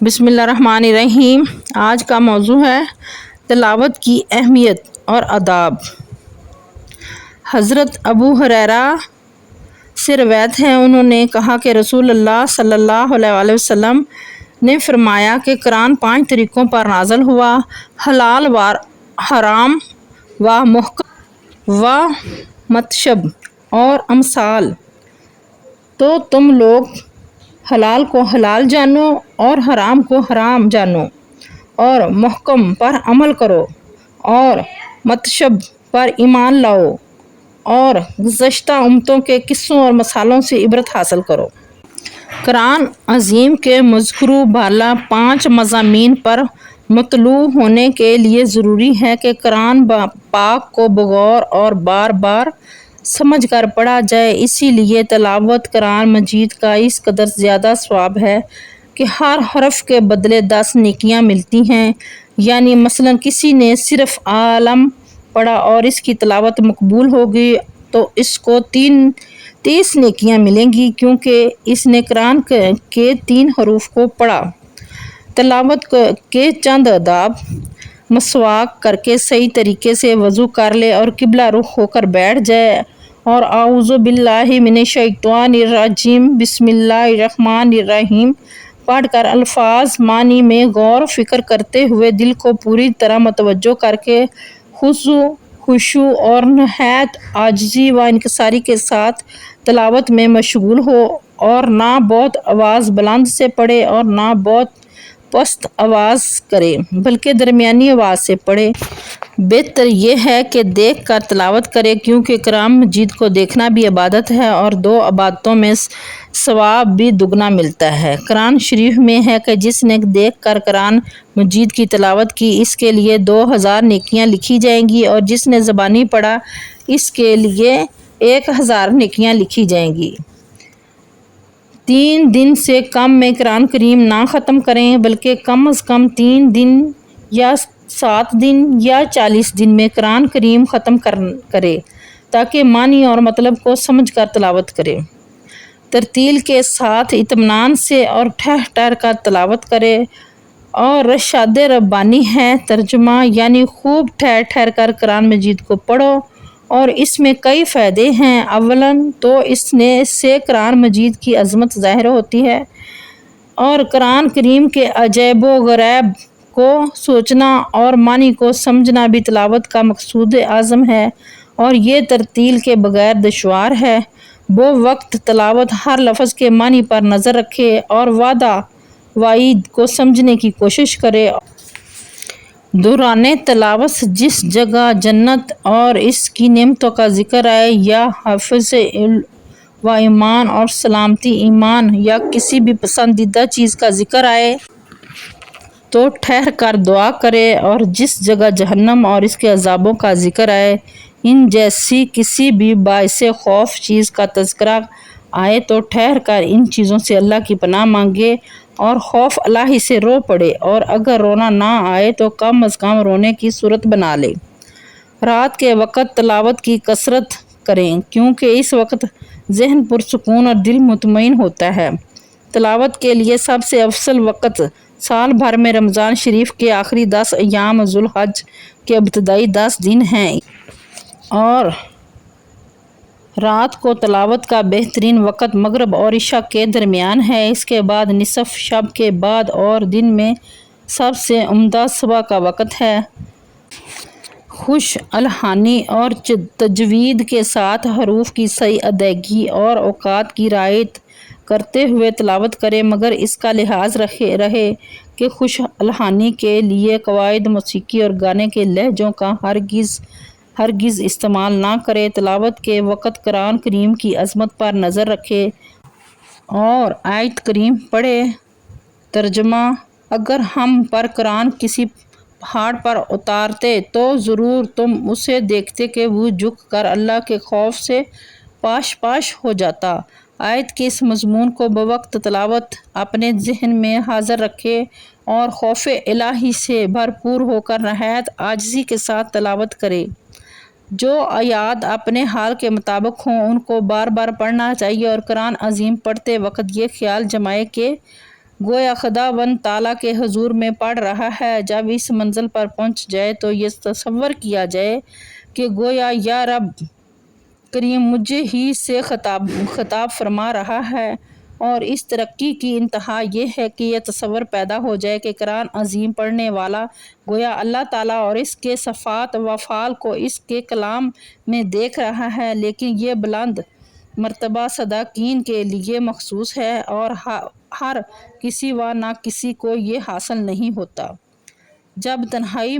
بسم اللہ الرحمن الرحیم۔ آج کا موضوع ہے تلاوت کی اہمیت اور آداب۔ حضرت ابو ہریرہ سے روایت ہے، انہوں نے کہا کہ رسول اللہ صلی اللہ علیہ وسلم نے فرمایا کہ قرآن 5 طریقوں پر نازل ہوا: حلال و حرام و محکم و متشابہ اور امثال۔ تو تم لوگ حلال کو حلال جانو اور حرام کو حرام جانو اور محکم پر عمل کرو اور متشابہ پر ایمان لاؤ اور گزشتہ امتوں کے قصوں اور مثالوں سے عبرت حاصل کرو۔ قرآن عظیم کے مذکورہ بالا 5 مضامین پر مطلع ہونے کے لیے ضروری ہے کہ قرآن پاک کو بغور اور بار بار سمجھ کر پڑھا جائے۔ اسی لیے تلاوت قرآن مجید کا اس قدر زیادہ ثواب ہے کہ ہر حرف کے بدلے 10 نیکیاں ملتی ہیں۔ یعنی مثلاً کسی نے صرف عالم پڑھا اور اس کی تلاوت مقبول ہو گئی تو اس کو 30 نیکیاں ملیں گی، کیونکہ اس نے قرآن کے 3 حروف کو پڑھا۔ تلاوت کے چند آداب: مسواک کر کے صحیح طریقے سے وضو کر لے اور قبلہ رخ ہو کر بیٹھ جائے اور اعوذ باللہ من الشیطان الرجیم بسم اللہ الرحمن الرحیم پڑھ کر الفاظ معنی میں غور و فکر کرتے ہوئے دل کو پوری طرح متوجہ کر کے خشوع اور نہایت عاجزی و انکساری کے ساتھ تلاوت میں مشغول ہو، اور نہ بہت آواز بلند سے پڑھے اور نہ بہت پست آواز کرے، بلکہ درمیانی آواز سے پڑھے۔ بہتر یہ ہے کہ دیکھ کر تلاوت کرے، کیونکہ قرآن مجید کو دیکھنا بھی عبادت ہے اور 2 عبادتوں میں ثواب بھی دگنا ملتا ہے۔ قرآن شریف میں ہے کہ جس نے دیکھ کر قرآن مجید کی تلاوت کی اس کے لیے 2000 نیکیاں لکھی جائیں گی، اور جس نے زبانی پڑھا اس کے لیے 1000 نیکیاں لکھی جائیں گی۔ 3 دن سے کم میں قرآن کریم نہ ختم کریں، بلکہ کم از کم 3 دن یا 7 دن یا 40 دن میں قرآن کریم ختم کرے، تاکہ معنی اور مطلب کو سمجھ کر تلاوت کرے۔ ترتیل کے ساتھ اطمینان سے اور ٹھہر کر تلاوت کرے، اور رشاد ربانی ہے ترجمہ، یعنی خوب ٹھہر کر قرآن مجید کو پڑھو، اور اس میں کئی فائدے ہیں۔ اولاً تو اس سے قرآن مجید کی عظمت ظاہر ہوتی ہے، اور قرآن کریم کے عجائب و غرائب کو سوچنا اور معنی کو سمجھنا بھی تلاوت کا مقصود اعظم ہے، اور یہ ترتیل کے بغیر دشوار ہے۔ وقت تلاوت ہر لفظ کے معنی پر نظر رکھے اور وعدہ وعید کو سمجھنے کی کوشش کرے۔ دوران تلاوت جس جگہ جنت اور اس کی نعمتوں کا ذکر آئے، یا حفظ و ایمان اور سلامتی ایمان، یا کسی بھی پسندیدہ چیز کا ذکر آئے تو ٹھہر کر دعا کرے، اور جس جگہ جہنم اور اس کے عذابوں کا ذکر آئے، ان جیسی کسی بھی باعث خوف چیز کا تذکرہ آئے تو ٹھہر کر ان چیزوں سے اللہ کی پناہ مانگے اور خوف الہی سے رو پڑے، اور اگر رونا نہ آئے تو کم از کم رونے کی صورت بنا لے۔ رات کے وقت تلاوت کی کثرت کریں، کیونکہ اس وقت ذہن پرسکون اور دل مطمئن ہوتا ہے۔ تلاوت کے لیے سب سے افضل وقت سال بھر میں رمضان شریف کے آخری 10 ایام، ذو الحج کے ابتدائی 10 دن ہیں، اور رات کو تلاوت کا بہترین وقت مغرب اور عشاء کے درمیان ہے۔ اس کے بعد نصف شب کے بعد اور دن میں سب سے عمدہ صبح کا وقت ہے۔ خوش الحانی اور تجوید کے ساتھ حروف کی صحیح ادائیگی اور اوقات کی رعایت کرتے ہوئے تلاوت کرے، مگر اس کا لحاظ رہے کہ خوش الحانی کے لیے قواعد موسیقی اور گانے کے لہجوں کا ہرگز استعمال نہ کرے۔ تلاوت کے وقت قرآن کریم کی عظمت پر نظر رکھے اور آیت کریم پڑھے۔ ترجمہ: اگر ہم پر قرآن کسی پہاڑ پر اتارتے تو ضرور تم اسے دیکھتے کہ وہ جھک کر اللہ کے خوف سے پاش ہو جاتا۔ آیت کے اس مضمون کو بوقت تلاوت اپنے ذہن میں حاضر رکھے اور خوف الہی سے بھرپور ہو کر نہایت عاجزی کے ساتھ تلاوت کرے۔ جو آیات اپنے حال کے مطابق ہوں ان کو بار بار پڑھنا چاہیے، اور قرآن عظیم پڑھتے وقت یہ خیال جمائے کہ گویا خداوند تعالیٰ کے حضور میں پڑھ رہا ہے۔ جب اس منزل پر پہنچ جائے تو یہ تصور کیا جائے کہ گویا یا رب کریم مجھے ہی سے خطاب فرما رہا ہے، اور اس ترقی کی انتہا یہ ہے کہ یہ تصور پیدا ہو جائے کہ قرآن عظیم پڑھنے والا گویا اللہ تعالیٰ اور اس کے صفات و افعال کو اس کے کلام میں دیکھ رہا ہے، لیکن یہ بلند مرتبہ صادقین کے لیے مخصوص ہے اور ہر کسی و نہ کسی کو یہ حاصل نہیں ہوتا۔ جب تنہائی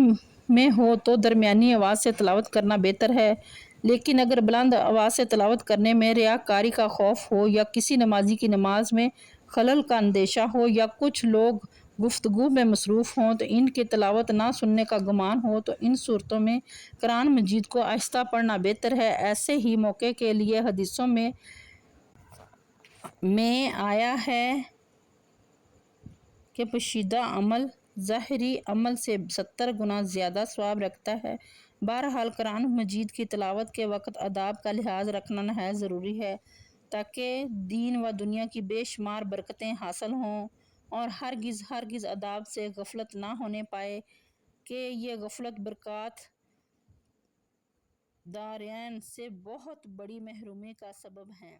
میں ہو تو درمیانی آواز سے تلاوت کرنا بہتر ہے، لیکن اگر بلند آواز سے تلاوت کرنے میں ریاکاری کا خوف ہو، یا کسی نمازی کی نماز میں خلل کا اندیشہ ہو، یا کچھ لوگ گفتگو میں مصروف ہوں تو ان کی تلاوت نہ سننے کا گمان ہو، تو ان صورتوں میں قرآن مجید کو آہستہ پڑھنا بہتر ہے۔ ایسے ہی موقع کے لیے حدیثوں میں آیا ہے کہ پوشیدہ عمل ظاہری عمل سے 70 گنا زیادہ ثواب رکھتا ہے۔ بہرحال قرآن مجید کی تلاوت کے وقت آداب کا لحاظ رکھنا نہایت ضروری ہے تاکہ دین و دنیا کی بے شمار برکتیں حاصل ہوں، اور ہرگز آداب سے غفلت نہ ہونے پائے کہ یہ غفلت برکات دارین سے بہت بڑی محرومی کا سبب ہیں۔